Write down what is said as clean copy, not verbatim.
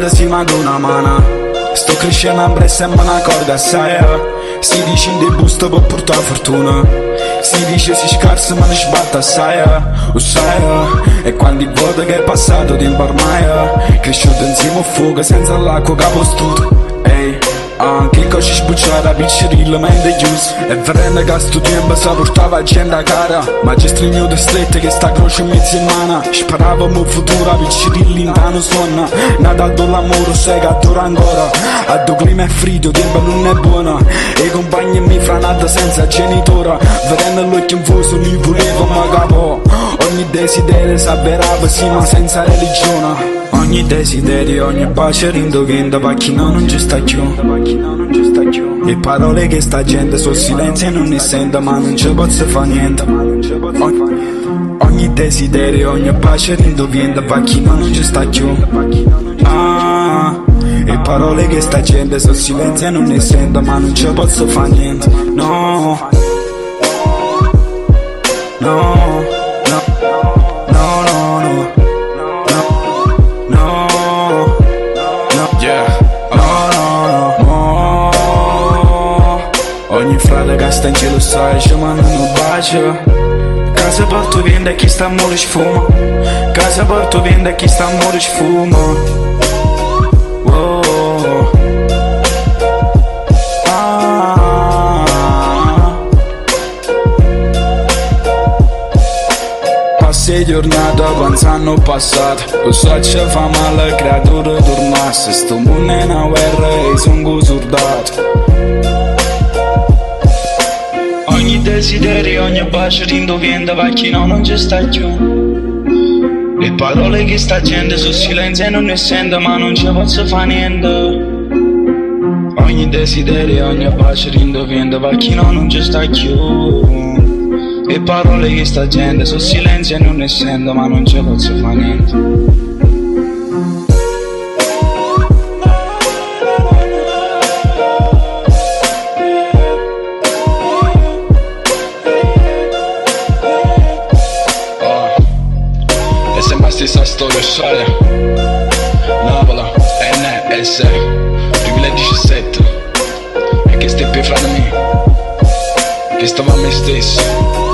vado si manca una mano. Sto crescendo a Brescia e me ne accorgo assai. Si dice in busto per portare fortuna. Si dice si scarsa ma ne sbatte assai. Lo sai. E quando il voto che è passato tempo ormai, cresciuto insieme a fuoco senza l'acqua che ha postuto. Ehi, che cosa sbucciata piccerilla mente chiusa. E verrendo che a sto tempo si portava gente a cara. Ma c'è stringnuto stretto che sta croce in mezzo in mano. Speravamo il futuro a piccerilla in tano suona. Nadato l'amore sai che dura ancora. A do clima è freddo, tempo non è buono. E i compagni mi franata senza genitora. Vedendo l'occhio in fuso li volevo ma capo. Ogni desiderio s'avverava sì ma senza religione. Ogni desiderio, ogni pace rindoghenda va chi no non ci sta più. E parole che sta gente sul silenzio e non ne sento ma non ci posso fare niente. Ogni desiderio, ogni pace rindoghenda va chi no non ci sta più. E parole che sta gente sul silenzio e non ne sento ma non ci posso fare niente. No. No. Ogni frate che sta in cielo sai ci mandano un bacio. Casa porto vende a chi sta a muore sfuma. Casa porto vende a chi sta a muore sfuma. Oh. Passe giornate pensando al passato. Lo so ci fa male creatura tornasse. Sto mondo è una guerra e sono soldato. Ogni desiderio, ogni bacio rindovienda va chi no non ci sta più. Le parole che sta gente sul silenzio e non ne sento ma non ci posso fare niente. Ogni desiderio, ogni bacio rindovienda va chi no non ci sta più. Le parole che sta gente sul silenzio e non ne sento ma non ci posso fare niente. Stessa storia, sai. Napoli, NS 2017. E che stai per fra di me. Che stavo a me stesso.